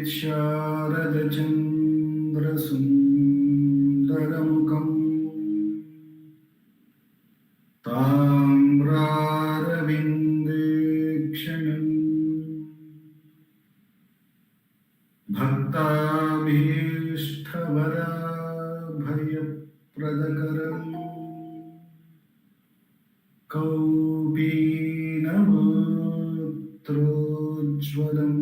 Sharada Chandra Sundaramukam Tamraravindekshana Bhaktabhishtabhara Bhayapradakaram Kaupinamutrojvalam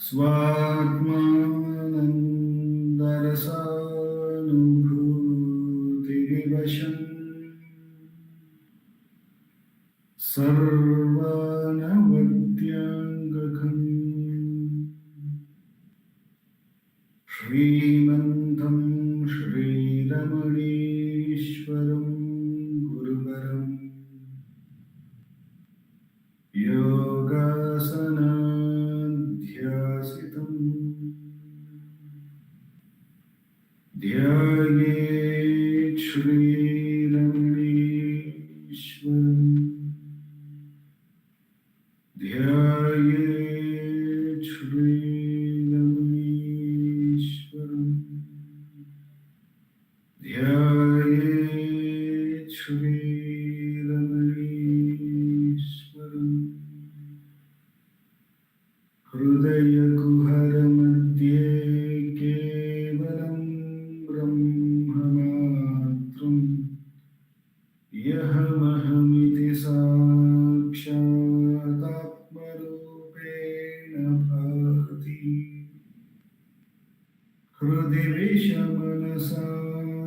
Swatmanandarasanubhuti Sarvanavadyangakam Shrimantam Shridamanishwaram Guruvaram Yogasanadhyasitam Dhyayet Shridamanishwaram Dhyayet Shridamanishwaram Dhyayet Shridamanishwaram Hridaya Kuhara Madhye Kevalam Brahmamatram Yahamahmiti Sakshat Atmarupena Bhati Hrudi Vishamanasa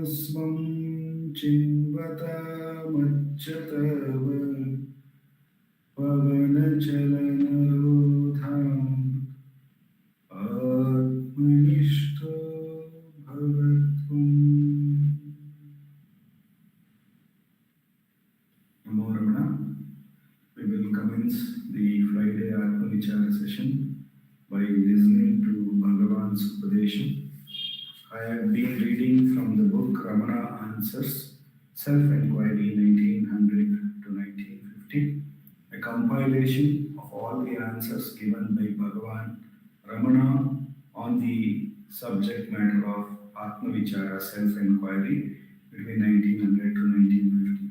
Swam Chinvata Majjatava Pavanachalanarodham Atmanishto Bhavatvam. Namo Ramana. We will commence the Friday Atma Vichara session by listening to Bhagavan's Upadesha. I have been reading from the book Ramana Answers, Self-Enquiry 1900 to 1950, a compilation of all the answers given by Bhagavan Ramana on the subject matter of Atma Vichara, self-enquiry between 1900 to 1950.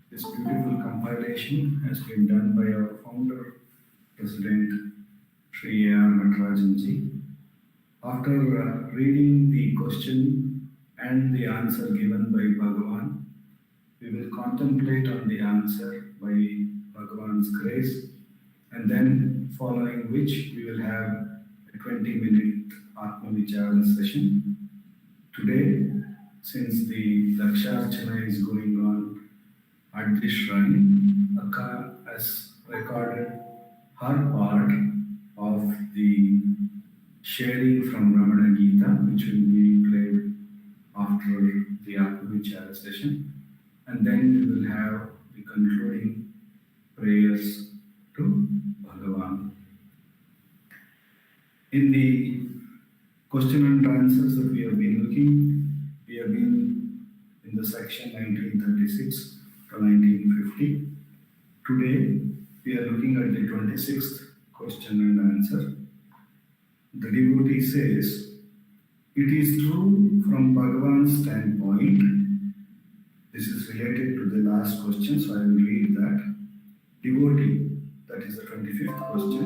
This beautiful compilation has been done by our founder, President Sri A.R. Natarajanji. After reading the question and the answer given by Bhagavan, we will contemplate on the answer by Bhagavan's grace, and then following which we will have a 20-minute Atma Vichara session. Today, since the Daksharchana is going on at the shrine, Akka has recorded her part of the sharing from Ramana Gita, which will be played after the Atma Vichara session, and then we will have the concluding prayers to Bhagavan. In the question and answers that we have been looking, we have been in the section 1936 to 1950. Today, we are looking at the 26th question and answer. The devotee says, "It is true from Bhagavan's standpoint." This is related to the last question, so I will read that. Devotee, that is the 25th question.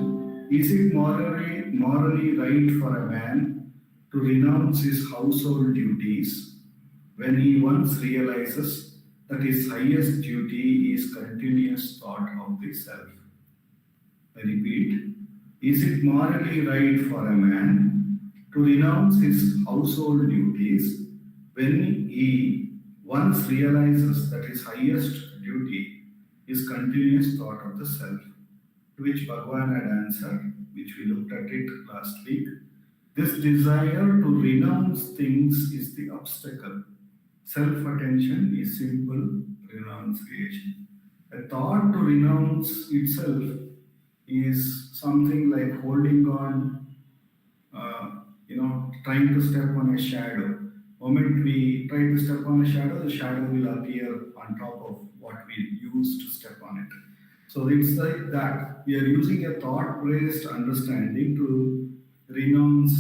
Is it morally right for a man to renounce his household duties when he once realizes that his highest duty is continuous thought of the self? I repeat, is it morally right for a man to renounce his household duties when he once realizes that his highest duty is continuous thought of the self? To which Bhagavan had answered, which we looked at it last week. This desire to renounce things is the obstacle. Self-attention is simple renunciation. A thought to renounce itself is something like holding on, trying to step on a shadow. Moment we try to step on a shadow, the shadow will appear on top of what we use to step on it. So it's like that. We are using a thought based understanding to renounce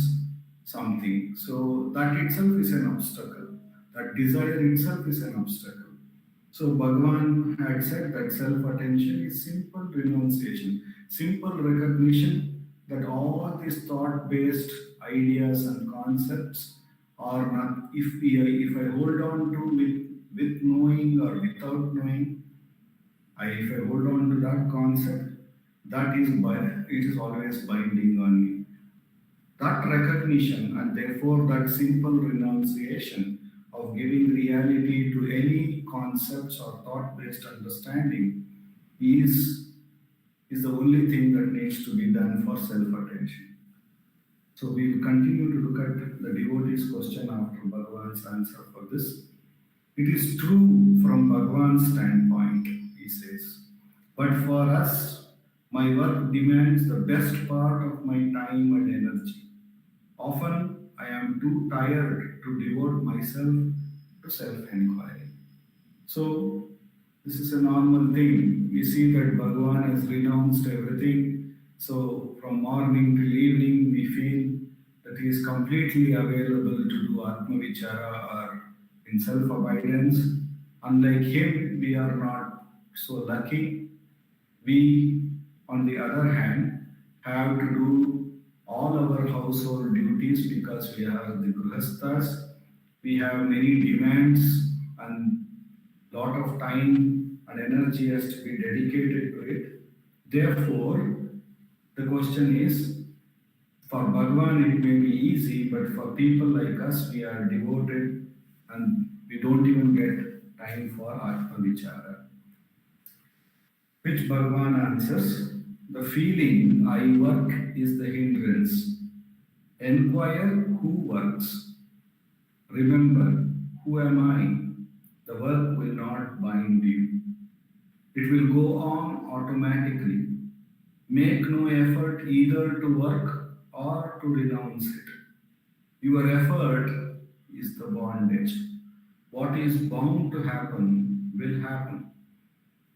something. So that itself is an obstacle. That desire itself is an obstacle. So Bhagavan had said that self-attention is simple renunciation, simple recognition that all these thought-based ideas and concepts are not. If I hold on to with knowing or without knowing, if I hold on to that concept, it is always binding on me. That recognition and therefore that simple renunciation of giving reality to any concepts or thought-based understanding is the only thing that needs to be done for self-attention. So we will continue to look at the devotee's question after Bhagavan's answer for this. It is true from Bhagavan's standpoint, he says. But for us, my work demands the best part of my time and energy. Often I am too tired to devote myself to self-inquiry. So this is a normal thing. We see that Bhagavan has renounced everything. So from morning till evening, we feel that he is completely available to do Atma Vichara or in self-abidance. Unlike him, we are not so lucky. We, on the other hand, have to do all our household duties because we are the grihasthas. We have many demands and lot of time and energy has to be dedicated to it. Therefore, the question is, for Bhagavan it may be easy, but for people like us, we are devoted and we don't even get time for Atma Vichara. Which Bhagavan answers, the feeling I work is the hindrance. Enquire who works. Remember, who am I? The work will not bind you. It will go on automatically. Make no effort either to work or to renounce it. Your effort is the bondage. What is bound to happen will happen.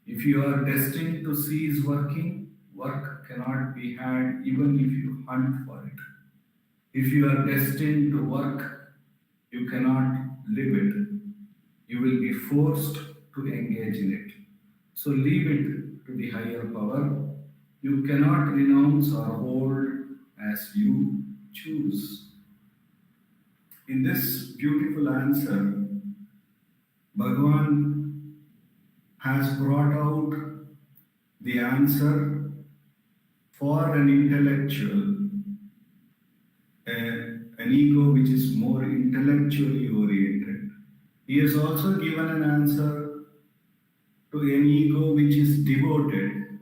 If you are destined to cease working, work cannot be had even if you hunt for it. If you are destined to work, you cannot live it. You will be forced to engage in it. So leave it to the higher power. You cannot renounce or hold as you choose. In this beautiful answer, Bhagavan has brought out the answer for an intellectual, an ego which is more intellectually oriented. He has also given an answer to an ego which is devoted,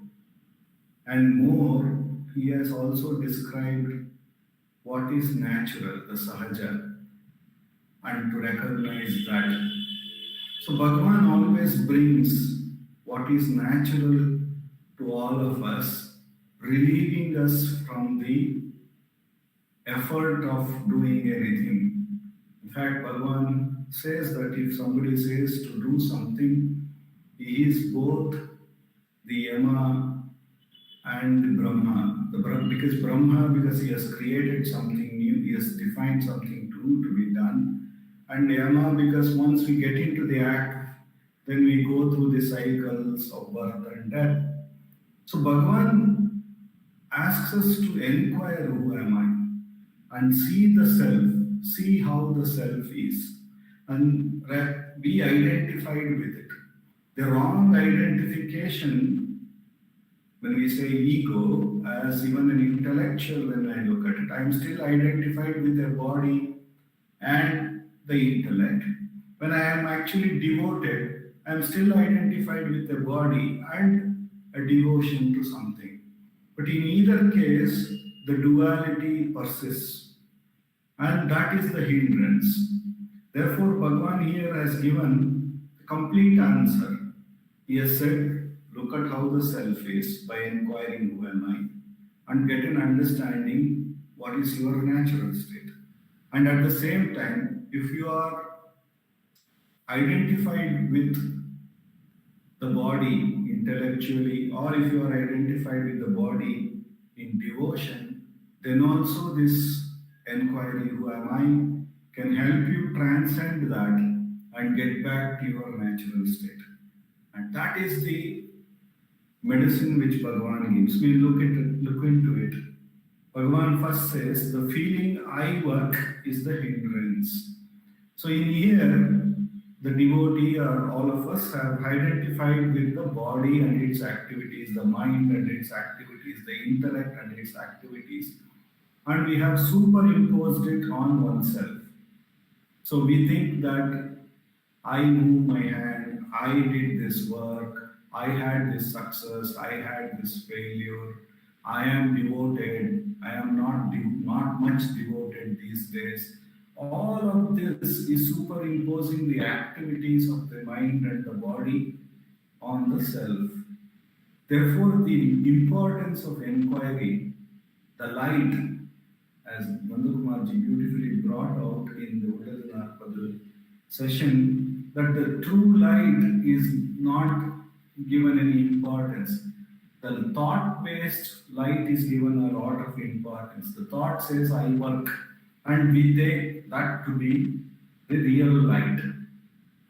and more, he has also described what is natural, the sahaja, and to recognize that. So Bhagavan always brings what is natural to all of us, relieving us from the effort of doing anything. In fact, Bhagavan says that if somebody says to do something, he is both the Yama and the Brahma. Because he has created something new, he has defined something new to be done. And Yama, because once we get into the act, then we go through the cycles of birth and death. So Bhagavan asks us to inquire who am I and see the self, see how the self is, and be identified with it. The wrong identification, when we say ego, as even an intellectual, when I look at it, I am still identified with a body and the intellect. When I am actually devoted, I am still identified with the body and a devotion to something. But in either case, the duality persists, and that is the hindrance. Therefore, Bhagavan here has given a complete answer. He has said, look at how the self is by inquiring who am I, and get an understanding what is your natural state. And at the same time, if you are identified with the body in intellectually, or if you are identified with the body in devotion, then also this enquiry, who am I, can help you transcend that and get back to your natural state. And that is the medicine which Bhagavan gives. We look into it. Bhagavan first says the feeling I work is the hindrance. So in here, the devotee or all of us have identified with the body and its activities, the mind and its activities, the intellect and its activities, and we have superimposed it on oneself. So we think that I moved my hand, I did this work, I had this success, I had this failure, I am devoted, I am not much devoted these days. All of this is superimposing the activities of the mind and the body on the self. Therefore, the importance of inquiry, the light, as Nandakumarji beautifully brought out in the Udalanapadal session, that the true light is not given any importance. The thought-based light is given a lot of importance. The thought says, I work, and we take that to be the real light.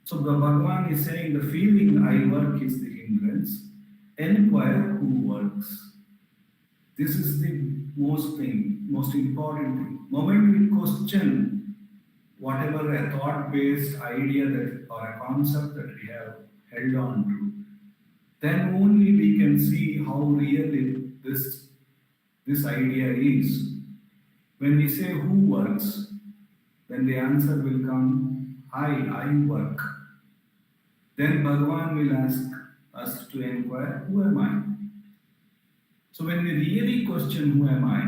So the Bhagavan is saying the feeling I work is the hindrance. Enquire who works. This is the most important thing. Moment we question whatever a thought-based idea that or a concept that we have held on to, then only we can see how real this idea is. When we say who works, then the answer will come, I work. Then Bhagavan will ask us to inquire, who am I? So when we really question who am I,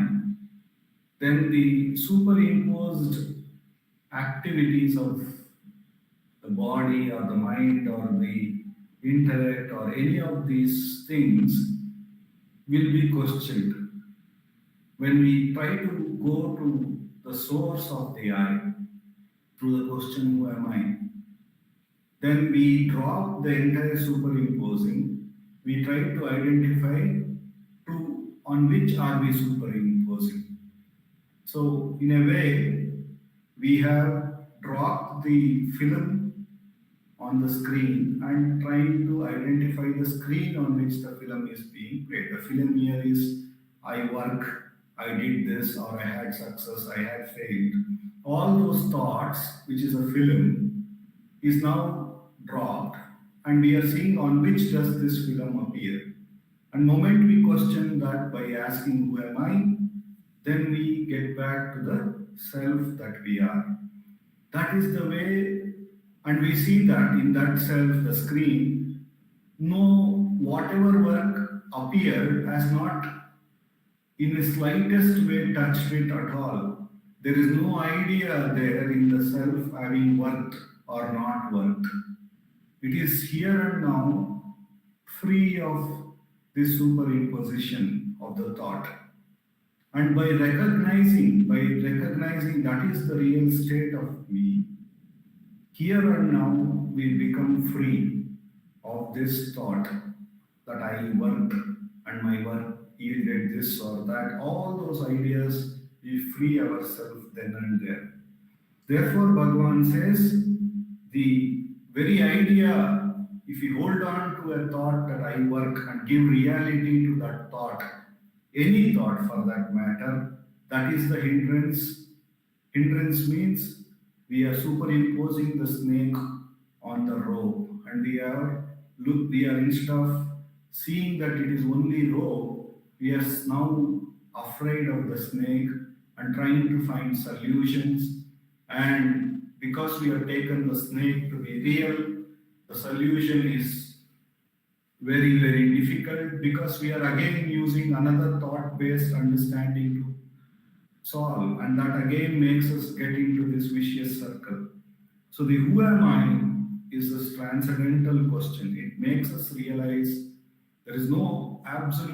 then the superimposed activities of the body or the mind or the intellect or any of these things will be questioned. When we try to go to the source of the I through the question, who am I? Then we drop the entire superimposing. We try to identify on which are we superimposing. So in a way, we have dropped the film on the screen and trying to identify the screen on which the film is being played. The film here is I work, I did this, or I had success, I had failed. All those thoughts, which is a film, is now dropped, and we are seeing on which does this film appear. And moment we question that by asking who am I, then we get back to the self that we are. That is the way, and we see that in that self, the screen, no, whatever work appeared has not in the slightest way touched it at all. There is no idea there in the self having worked or not worked. It is here and now, free of this superimposition of the thought. And by recognizing that is the real state of me, here and now we become free of this thought that I worked and my work yielded this or that. All those ideas, we free ourselves then and there. Therefore, Bhagavan says, the very idea, if we hold on to a thought that I work and give reality to that thought, any thought for that matter, that is the hindrance. Hindrance means we are superimposing the snake on the rope, and we are instead of seeing that it is only rope, we are now afraid of the snake and trying to find solutions. And because we have taken the snake to be real, the solution is very, very difficult because we are again using another thought-based understanding to solve, and that again makes us get into this vicious circle. So the who am I is this transcendental question. It makes us realize there is no answer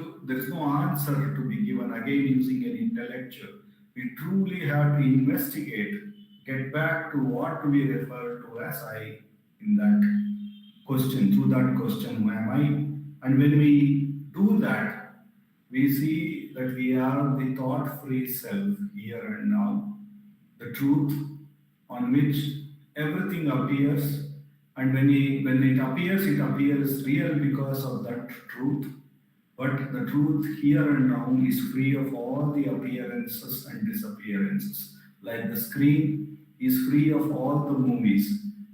to be given again using an intellectual. We truly have to investigate, get back to what we refer to as I in that question, through that question, who am And when we do that, we see that we are the thought free self here and now, the truth on which everything appears. And when it appears real because of that truth. But the truth here and now is free of all the appearances and disappearances. Like the screen is free of all the movies.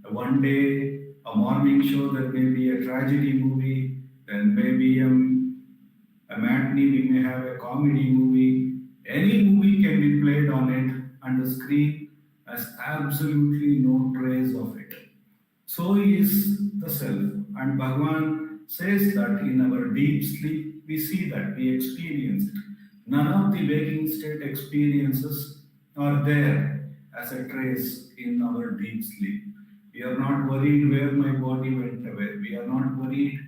One day, a morning show, that may be a tragedy movie, then maybe a matinee, we may have a comedy movie. Any movie can be played on it, and the screen has absolutely no trace of it. So is the self. And Bhagavan says that in our deep sleep, we see that, we experience it. None of the waking state experiences are there as a trace in our deep sleep. We are not worried where my body went away. We are not worried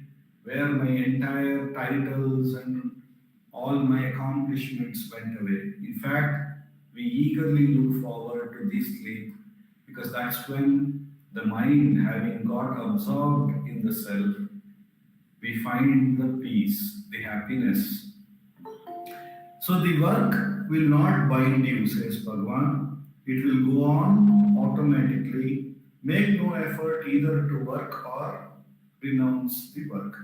where my entire titles and all my accomplishments went away. In fact, we eagerly look forward to this sleep because that's when the mind, having got absorbed in the self, we find the peace, the happiness. So the work will not bind you, says Bhagavan. It will go on automatically. Make no effort either to work or renounce the work.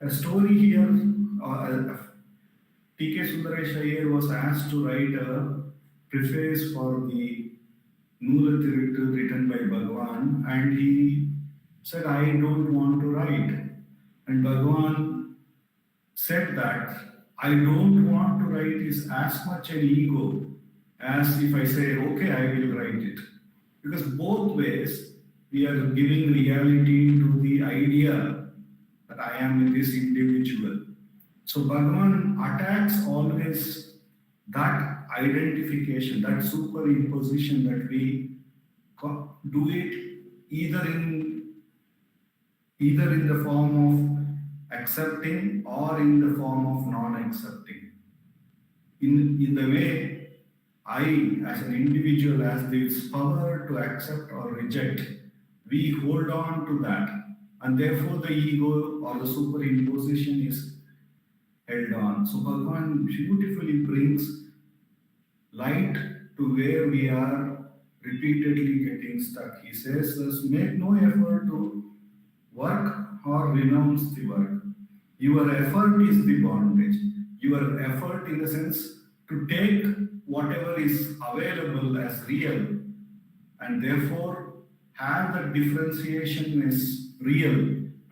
A story here, T.K. Sundaresh Iyer was asked to write a preface for the Nulathiritu written by Bhagavan, and he said, I don't want to write. And Bhagavan said that I don't want to write is as much an ego as if I say, okay, I will write it. Because both ways, we are giving reality to the idea that I am this individual. So Bhagavan attacks always that identification, that superimposition that we do it either in the form of accepting or in the form of non-accepting. In the way I, as an individual, has this power to accept or reject, we hold on to that, and therefore the ego or the superimposition is held on. So Bhagavan beautifully brings light to where we are repeatedly getting stuck. He says, make no effort to work or renounce the work. Your effort is the bondage. Your effort, in the sense, to take whatever is available as real and therefore have the differentiation is real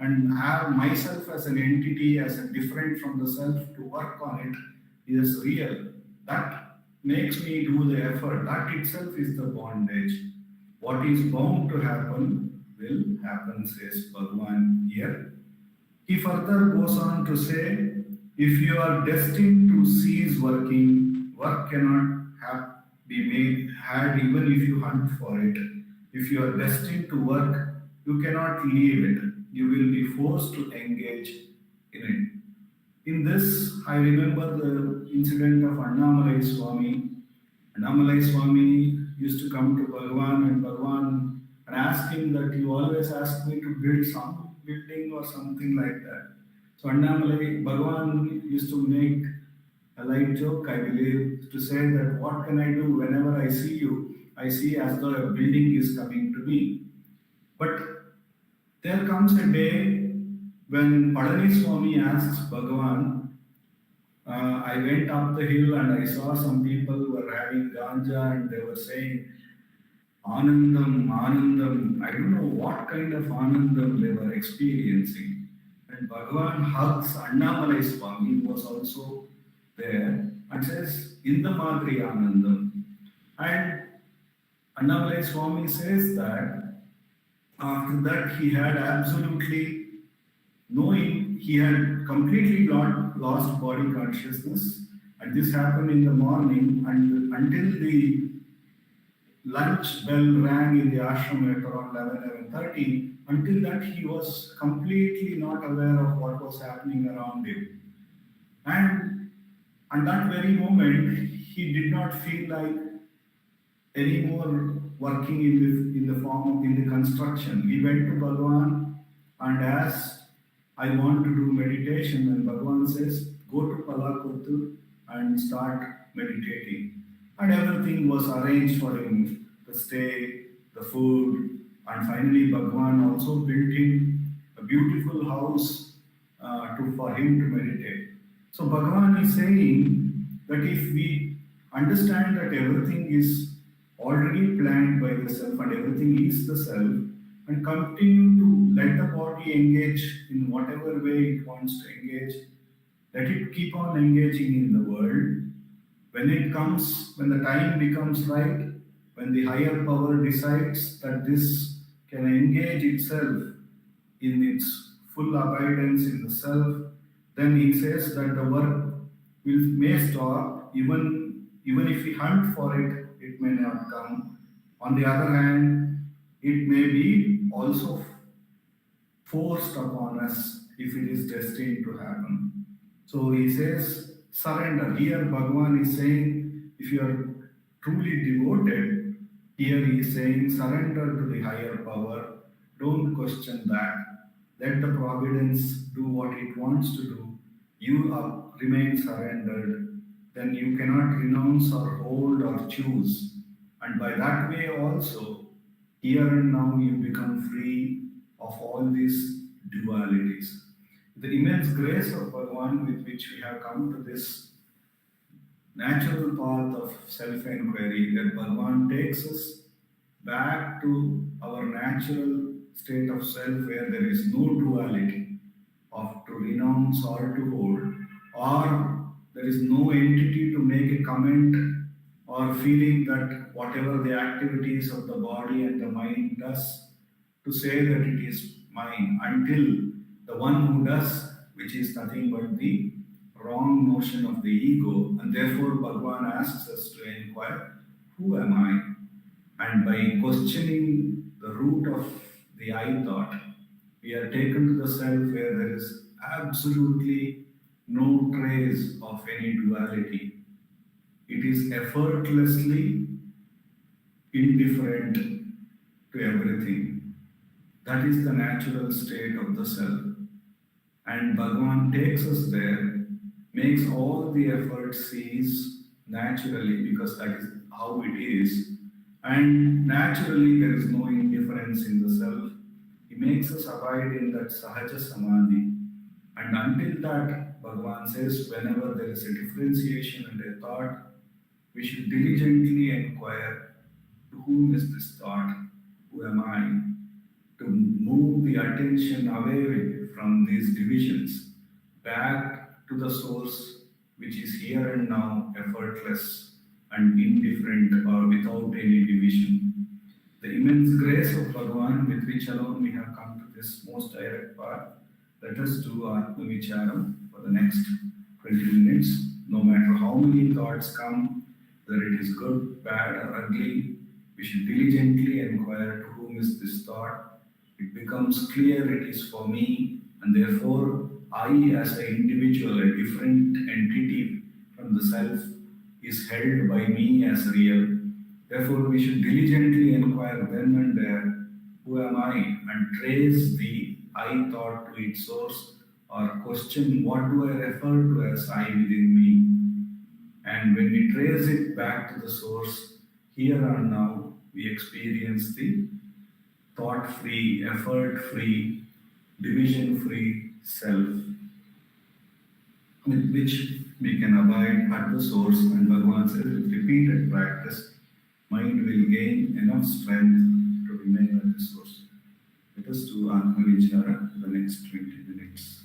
and have myself as an entity, as a different from the self, to work on it is real. That makes me do the effort. That itself is the bondage. What is bound to happen will happen, says Bhagavan here. He further goes on to say, if you are destined to cease working, work cannot be had even if you hunt for it. If you are destined to work, you cannot leave it. You will be forced to engage in it. In this, I remember the incident of Annamalai Swami. Annamalai Swami used to come to Bhagavan and ask him that you always ask me to build some building or something like that. So Annamalai, Bhagavan used to make a light joke, I believe, to say that what can I do whenever I see you? I see as though a building is coming to me. But there comes a day when Padani Swami asks Bhagavan, I went up the hill and I saw some people who were having ganja and they were saying, Anandam, Anandam. I don't know what kind of Anandam they were experiencing. And Bhagavan hugs Annamalai Swami, who was also there, and says, in the Madri Anandam. And Annamalai Swami says that after that he had absolutely knowing, he had completely lost body consciousness, and this happened in the morning, and until the lunch bell rang in the ashram at around 11:30. Until that, he was completely not aware of what was happening around him. And at that very moment, he did not feel like anymore working in the construction. He went to Bhagavan and asked, I want to do meditation, and Bhagavan says, go to Palakuttu and start meditating. And everything was arranged for him, the stay, the food, and finally Bhagavan also built him a beautiful house for him to meditate. So Bhagavan is saying that if we understand that everything is already planned by the self and everything is the self, and continue to let the body engage in whatever way it wants to engage, let it keep on engaging in the world. When the time becomes right, when the higher power decides that this can engage itself in its full abidance in the self, then he says that the work may stop. Even if we hunt for it, it may not come. On the other hand, it may be also forced upon us if it is destined to happen. So he says, surrender. Here Bhagavan is saying, if you are truly devoted, here he is saying, surrender to the higher power. Don't question that. Let the providence do what it wants to do. You remain surrendered. Then you cannot renounce or hold or choose. And by that way also, here and now you become free of all these dualities. The immense grace of Bhagavan with which we have come to this natural path of self-inquiry, where Bhagavan takes us back to our natural state of self where there is no duality of to renounce or to hold, or there is no entity to make a comment or feeling that whatever the activities of the body and the mind does, to say that it is mine, until the one who does, which is nothing but the wrong notion of the ego, and therefore Bhagavan asks us to inquire, who am I? And by questioning the root of the I thought, we are taken to the self where there is absolutely no trace of any duality. It is effortlessly indifferent to everything. That is the natural state of the self. And Bhagavan takes us there, makes all the effort cease naturally because that is how it is. And naturally, there is no indifference in the self. He makes us abide in that Sahaja Samadhi. And until that, Bhagavan says, whenever there is a differentiation and a thought, we should diligently inquire, to whom is this thought? Who am I? To move the attention away from these divisions, back to the source which is here and now, effortless and indifferent or without any division. The immense grace of Bhagavan with which alone we have come to this most direct path. Let us do Atma Vicharam for the next 20 minutes. No matter how many thoughts come, whether it is good, bad, or ugly, we should diligently inquire, to whom is this thought. It becomes clear it is for me, and therefore I, as an individual, a different entity from the self, is held by me as real. Therefore, we should diligently inquire then and there, who am I, and trace the I thought to its source, or question what do I refer to as I within me. And when we trace it back to the source, here and now we experience the thought-free, effort-free, division-free self, with which we can abide at the source. And Bhagavan says, with repeated practice, mind will gain enough strength to remain at the source. Let us do Atma Vichara for the next 20 minutes.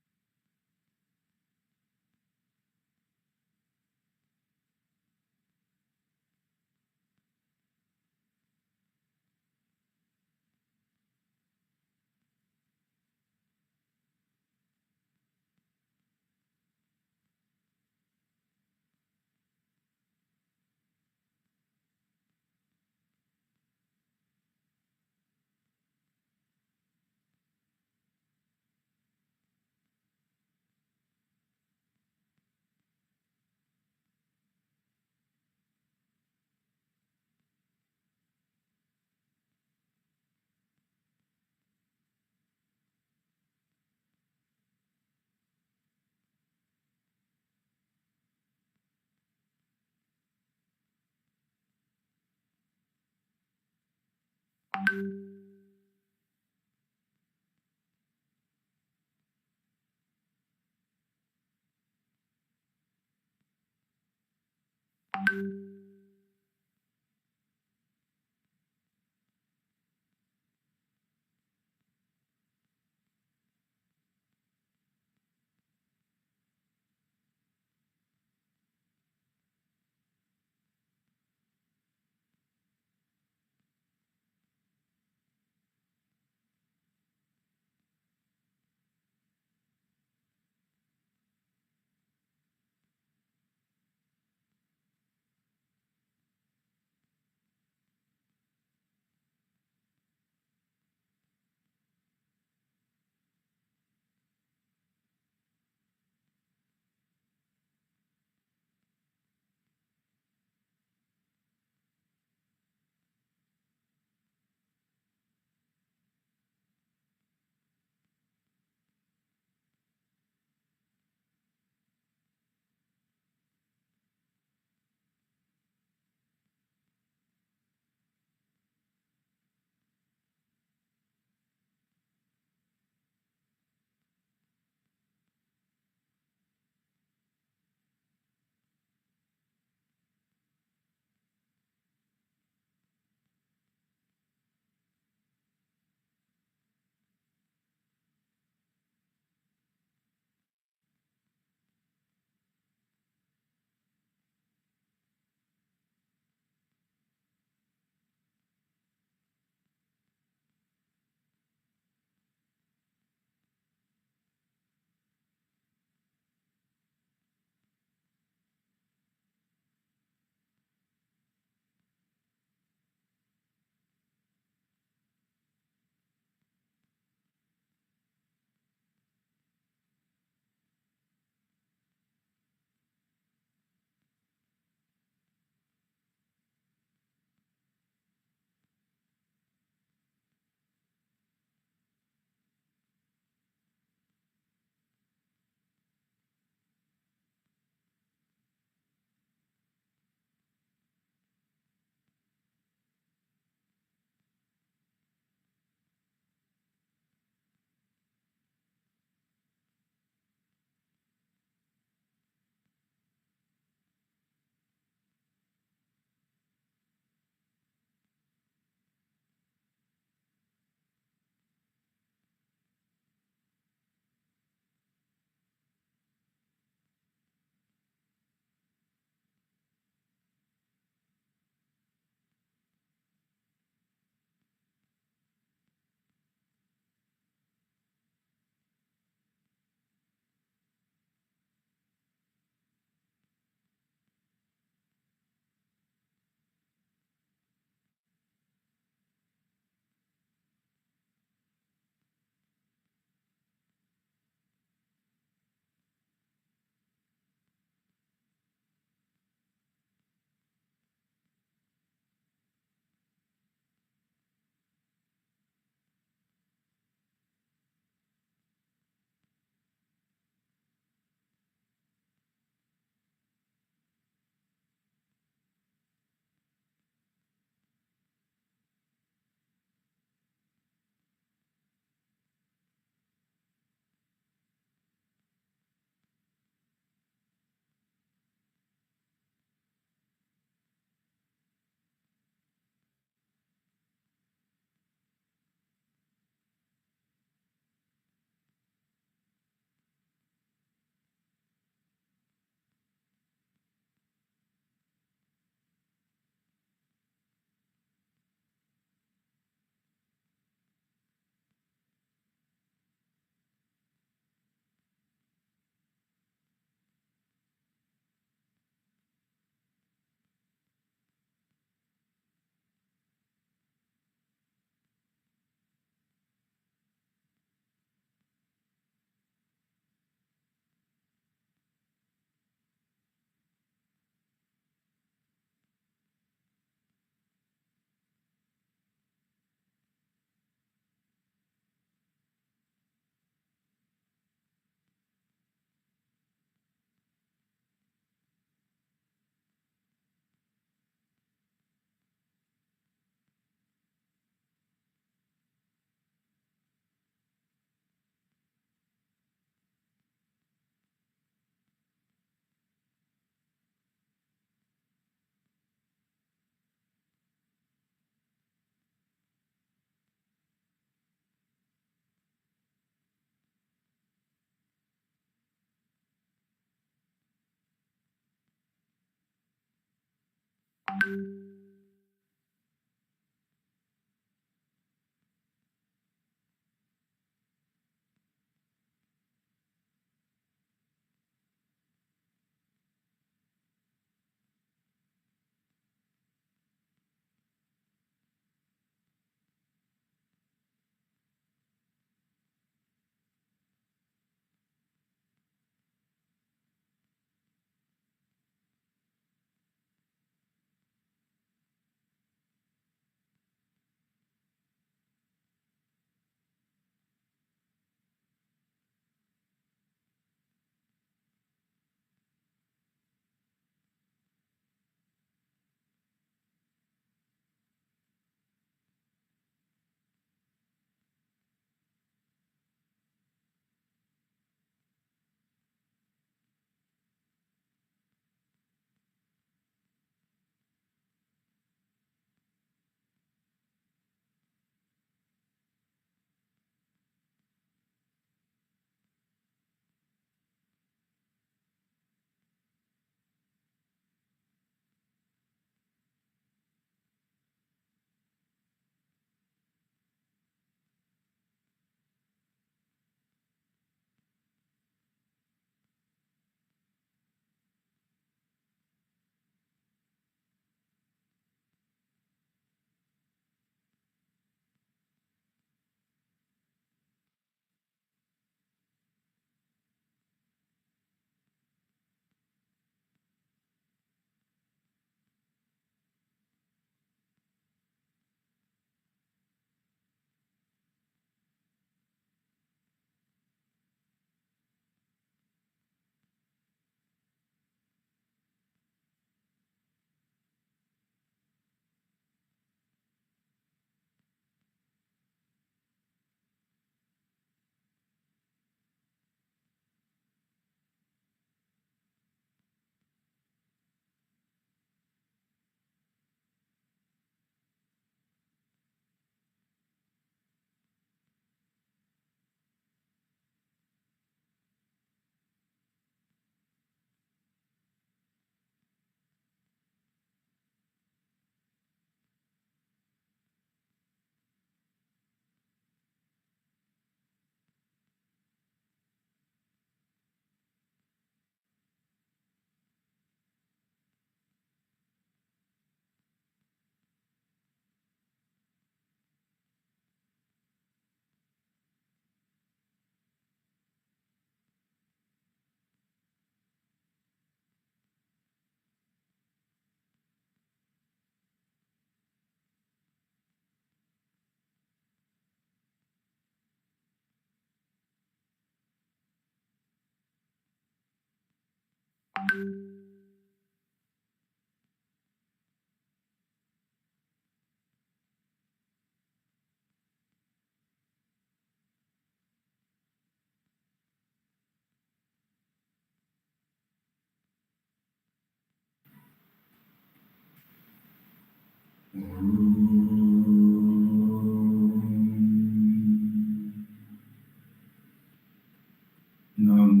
Namo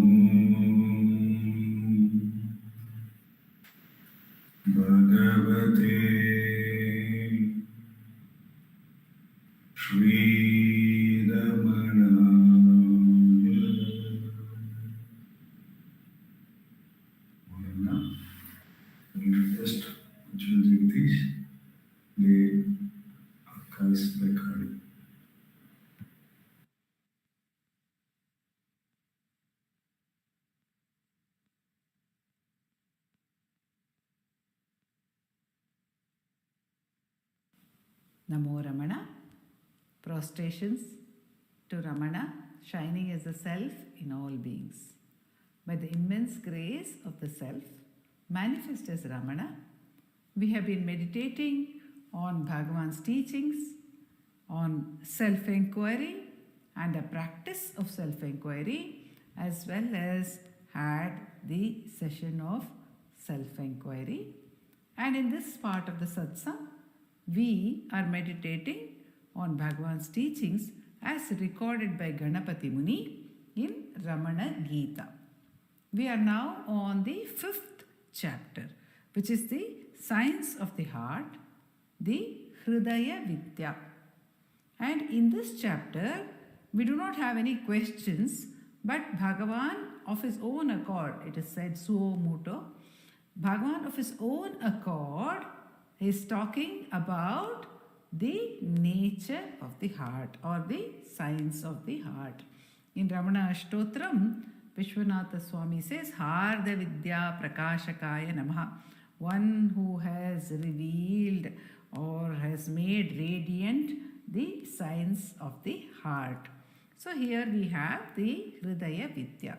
Bhagavate Shri Ramana. Request Jagdish, the archives recording. Namo Ramana. Prostrations to Ramana, shining as the self in all beings. By the immense grace of the self, manifest as Ramana, we have been meditating on Bhagavan's teachings, on self-inquiry and the practice of self-inquiry, as well as had the session of self-inquiry. And in this part of the satsang, we are meditating on Bhagavan's teachings as recorded by Ganapati Muni in Ramana Gita. We are now on the 5th chapter, which is the science of the heart, the Hridaya Vidya. And in this chapter, we do not have any questions, but Bhagavan of his own accord, it is said suo moto, Bhagavan of his own accord is talking about the nature of the heart or the science of the heart. In Ramana Ashtotram, Vishwanatha Swami says, Harda Vidya Prakashakaya Namaha, one who has revealed or has made radiant the science of the heart. So here we have the Hridaya Vidya.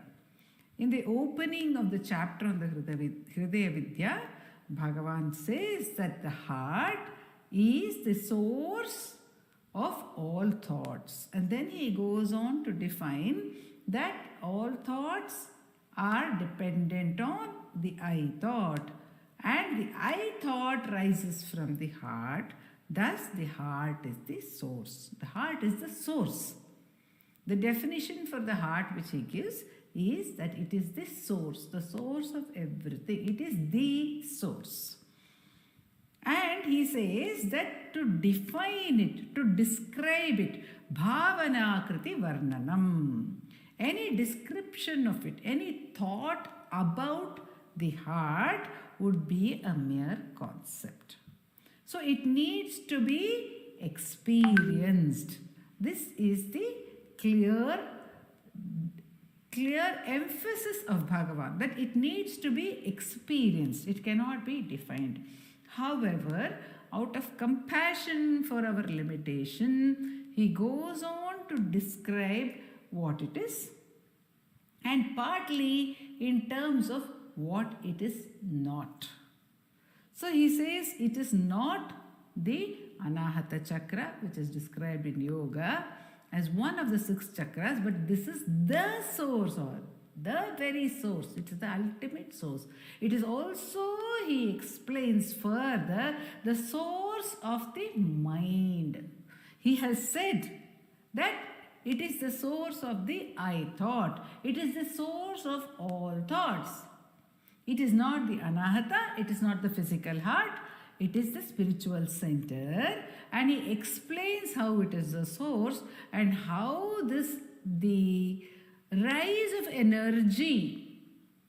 In the opening of the chapter on the Hridaya Vidya, Bhagavan says that the heart is the source of all thoughts. And then he goes on to define that all thoughts are dependent on the I thought. And the I thought rises from the heart. Thus, the heart is the source. The heart is the source. The definition for the heart which he gives is that it is the source of everything. It is the source. And he says that to define it, to describe it, bhavanakriti varnanam. Any description of it, any thought about the heart would be a mere concept. So it needs to be experienced. This is the clear emphasis of Bhagavan, that it needs to be experienced. It cannot be defined. However, out of compassion for our limitation, he goes on to describe what it is, and partly in terms of what it is not. So he says it is not the Anahata Chakra, which is described in yoga as one of the 6 chakras, but this is the source or the very source. It is the ultimate source. It is also, he explains further, the source of the mind. He has said that it is the source of the I thought. It is the source of all thoughts. It is not the Anahata, it is not the physical heart, it is the spiritual center, and he explains how it is the source and how the rise of energy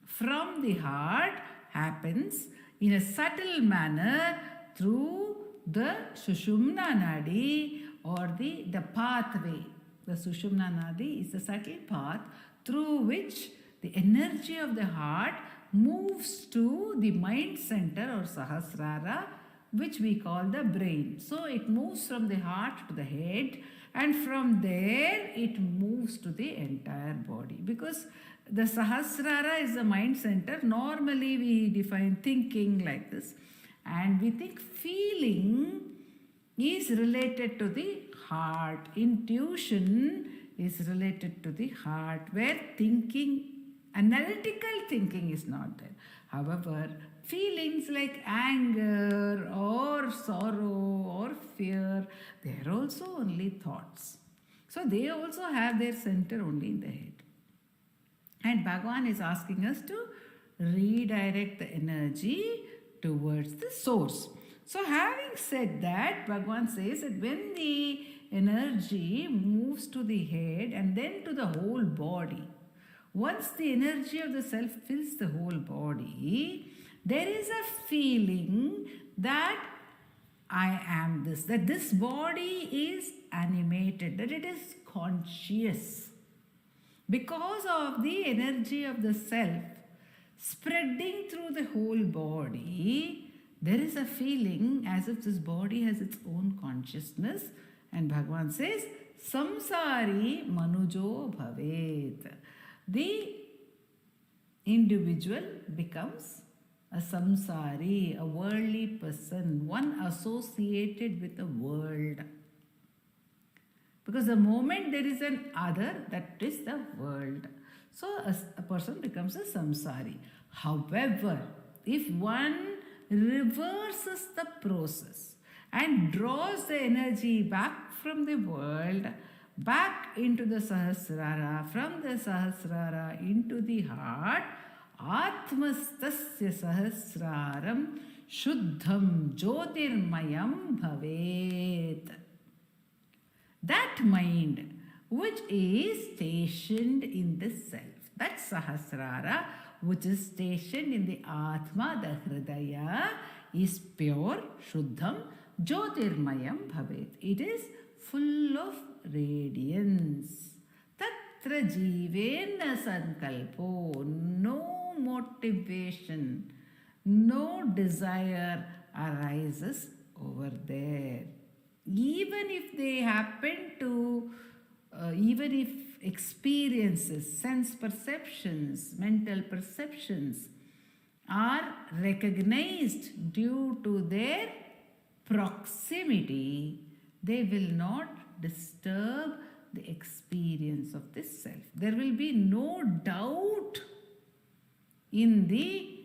from the heart happens in a subtle manner through the Sushumna Nadi or the pathway. The Sushumna Nadi is the subtle path through which the energy of the heart moves to the mind center or Sahasrara, which we call the brain. So it moves from the heart to the head, and from there it moves to the entire body. Because the Sahasrara is the mind center. Normally we define thinking like this, and we think feeling is related to the heart. Intuition is related to the heart, where thinking, analytical thinking is not there. However, feelings like anger or sorrow or fear, they are also only thoughts. So they also have their center only in the head. And Bhagavan is asking us to redirect the energy towards the source. So having said that, Bhagavan says that when the energy moves to the head and then to the whole body, once the energy of the self fills the whole body, there is a feeling that I am this, that this body is animated, that it is conscious. Because of the energy of the self spreading through the whole body, there is a feeling as if this body has its own consciousness. And Bhagavan says, Samsari Manujo Bhavet. The individual becomes a samsari, a worldly person, one associated with the world. Because the moment there is an other, that is the world. So a person becomes a samsari. However, if one reverses the process and draws the energy back from the world, back into the Sahasrara, from the Sahasrara into the heart, Atmastasya Sahasraram Shuddham Jyotirmayam Bhavet. That mind which is stationed in the self, that Sahasrara which is stationed in the Atma, the Hridaya, is pure, Shuddham, Jyotirmayam Bhavet. It is full of radiance. Tatra Jivena Sankalpo, no motivation, no desire arises over there. Even if they happen to, even if experiences, sense perceptions, mental perceptions are recognized due to their proximity, they will not disturb the experience of this self. There will be no doubt in the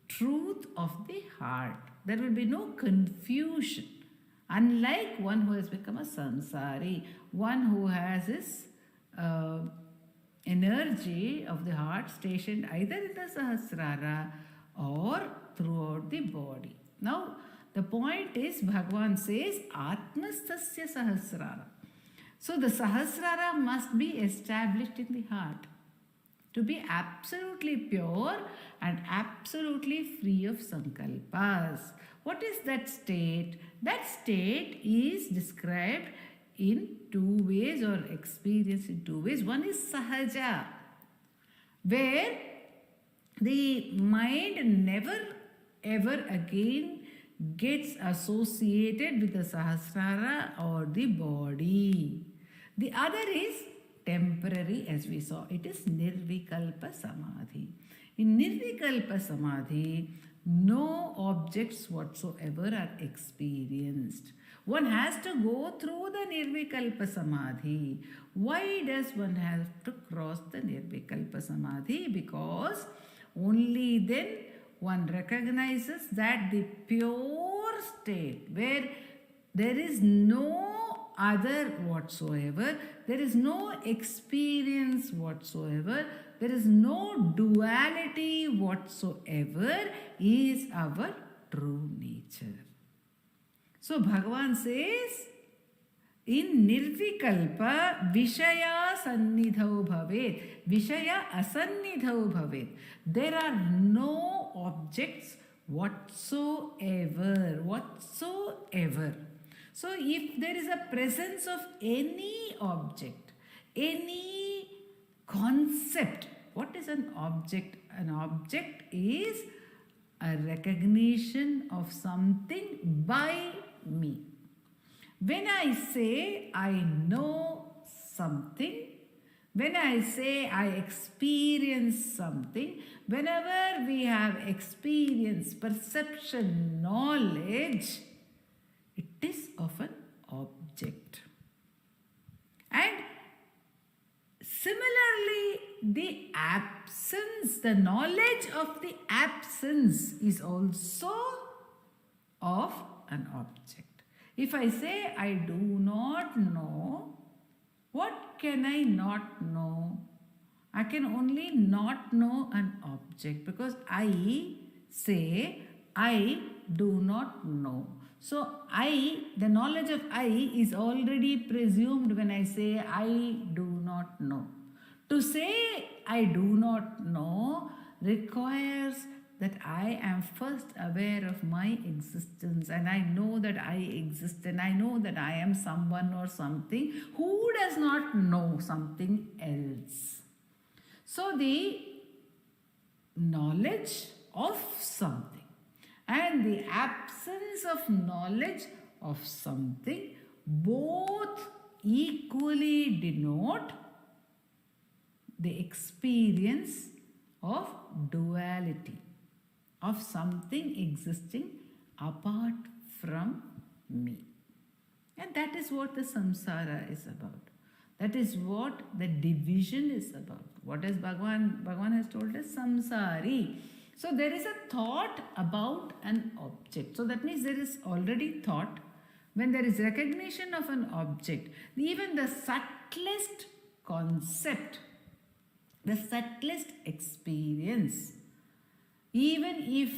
truth of the heart. There will be no confusion. Unlike one who has become a samsari, one who has his energy of the heart stationed either in the Sahasrara or throughout the body. Now, the point is, Bhagavan says, Atmastasya Sahasrara. So, the Sahasrara must be established in the heart to be absolutely pure and absolutely free of sankalpas. What is that state? That state is described in two ways or experienced in two ways. One is sahaja, where the mind never ever again gets associated with the Sahasrara or the body. The other is temporary, as we saw. It is Nirvikalpa Samadhi. In Nirvikalpa Samadhi, no objects whatsoever are experienced. One has to go through the Nirvikalpa Samadhi. Why does one have to cross the Nirvikalpa Samadhi? Because only then one recognizes that the pure state where there is no other whatsoever, there is no experience whatsoever, there is no duality whatsoever, is our true nature. So Bhagavan says, in Nirvikalpa, Vishaya Sannidhau Bhavet, Vishaya Asannidhau Bhavet. There are no objects whatsoever. So if there is a presence of any object, any concept, what is an object? An object is a recognition of something by me. When I say I know something, when I say I experience something, whenever we have experience, perception, knowledge, it is of an object. And similarly, the absence, the knowledge of the absence is also of an object. If I say I do not know, what can I not know? I can only not know an object because I say I do not know. So the knowledge of I is already presumed when I say I do not know. To say I do not know requires that I am first aware of my existence and I know that I exist and I know that I am someone or something who does not know something else. So the knowledge of something and the absence of knowledge of something both equally denote the experience of duality, of something existing apart from me. And that is what the samsara is about. That is what the division is about. What is Bhagavan has told us? Samsari. So there is a thought about an object. So that means there is already thought. When there is recognition of an object, even the subtlest concept, the subtlest experience, even if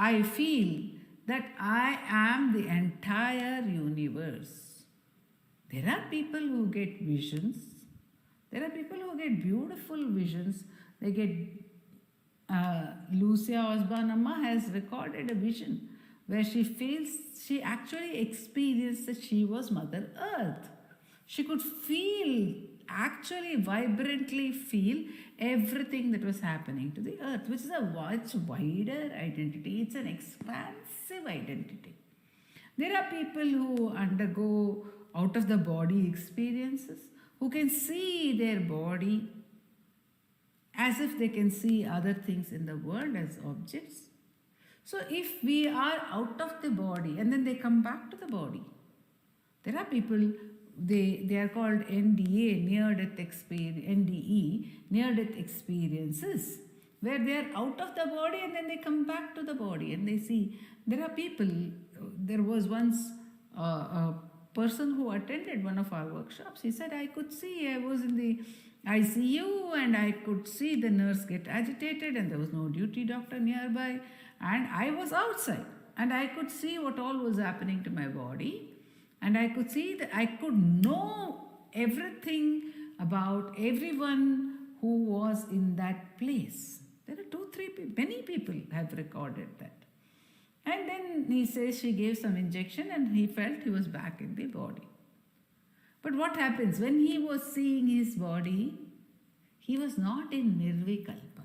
I feel that I am the entire universe. There are people who get visions. There are people who get beautiful visions. They get, Lucia Osborne Amma has recorded a vision where she feels, she actually experienced that she was Mother Earth. She could feel, actually vibrantly feel everything that was happening to the earth, which is a much wider identity. It's an expansive identity. There are people who undergo out of the body experiences, who can see their body as if they can see other things in the world as objects. So if we are out of the body and then they come back to the body, there are people, they are called NDA, near death experience, NDE, near death experiences, where they are out of the body and then they come back to the body and they see. There are people, there was once a person who attended one of our workshops. He said, I could see, I was in the ICU and I could see the nurse get agitated and there was no duty doctor nearby, and I was outside and I could see what all was happening to my body, and I could see that I could know everything about everyone who was in that place. There are 2-3 people, many people have recorded that. And then he says she gave some injection and he felt he was back in the body. But what happens when he was seeing his body? He was not in Nirvikalpa,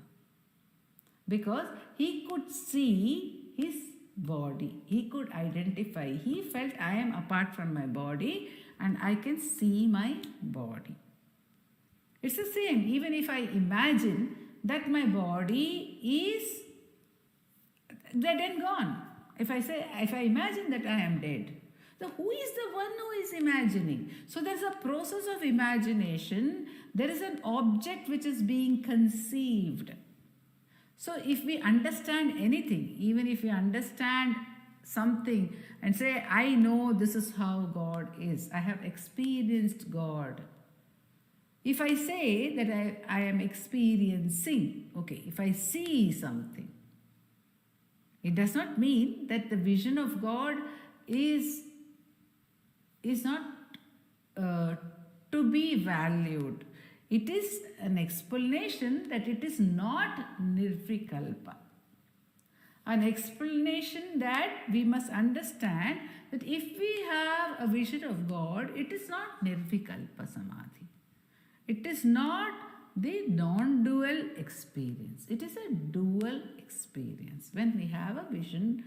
because he could see his body. He could identify. He felt, I am apart from my body and I can see my body. It's the same. Even if I imagine that my body is dead and gone. If I imagine that I am dead, so who is the one who is imagining? So there's a process of imagination. There is an object which is being conceived. So if we understand anything, even if we understand something and say, I know this is how God is, I have experienced God. If I say that I am experiencing, okay, if I see something, it does not mean that the vision of God is not to be valued. It is an explanation that it is not Nirvikalpa. An explanation that we must understand that if we have a vision of God, it is not Nirvikalpa Samadhi. It is not the non-dual experience. It is a dual experience. When we have a vision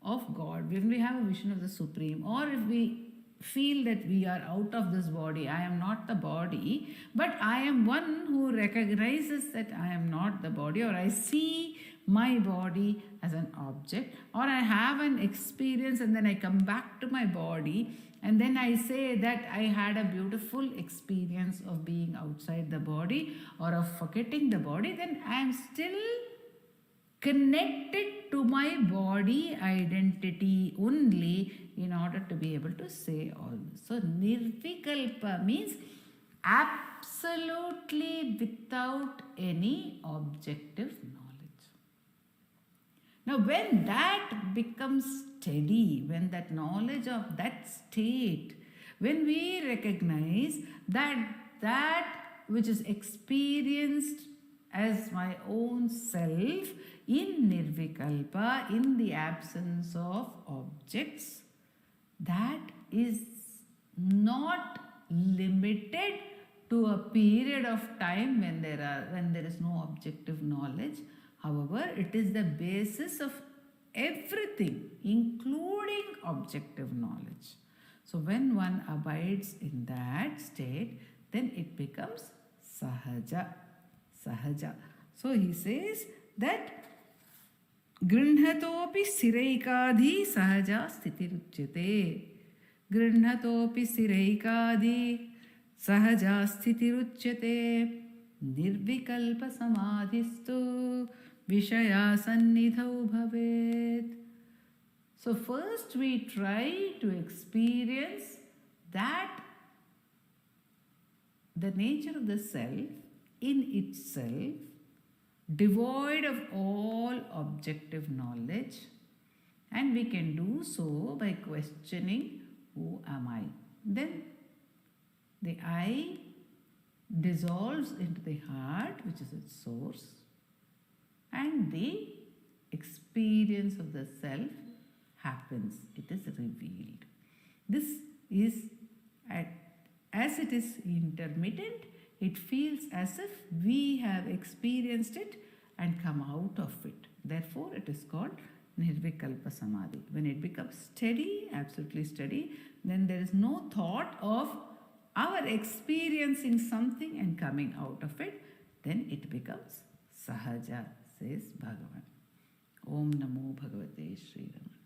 of God, when we have a vision of the Supreme, or if we feel that we are out of this body, I am not the body, but I am one who recognizes that I am not the body, or I see my body as an object, or I have an experience and then I come back to my body and then I say that I had a beautiful experience of being outside the body or of forgetting the body, then I am still connected to my body identity only in order to be able to say all this. So Nirvikalpa means absolutely without any objective knowledge. Now when that becomes steady, when that knowledge of that state, when we recognize that which is experienced as my own self in Nirvikalpa, in the absence of objects, that is not limited to a period of time when there is no objective knowledge. However, it is the basis of everything, including objective knowledge. So when one abides in that state, then it becomes sahaja. Sahaja. So he says that Grinhatopi siraikadhi sahaja sthitiruchyate. Grinhatopi siraikadhi sahaja sthitiruchyate. Nirvikalpa samadhistu vishaya sannidhau bhavet. So first we try to experience that the nature of the self in itself, devoid of all objective knowledge, And we can do so by questioning, who am I? Then the I dissolves into the heart, which is its source, and the experience of the self happens. It is revealed. This is, as it is intermittent, it feels as if we have experienced it and come out of it. Therefore, it is called Nirvikalpa Samadhi. When it becomes steady, absolutely steady, then there is no thought of our experiencing something and coming out of it. Then it becomes Sahaja, says Bhagavan. Om Namo Bhagavate Sri Ramana.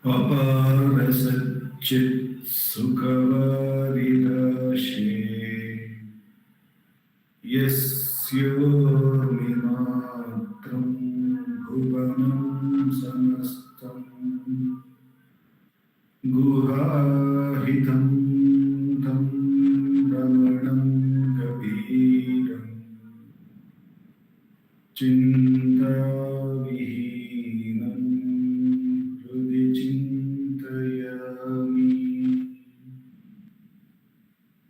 Apara Satchit Sukhavarirashi Yasyormimatram Bhuvanam Samastam Guhahitam Tam Ramanam Kabiram Chintavihinam Hrudi Chintayami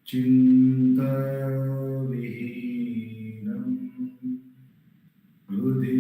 Chintavihinam Hrudi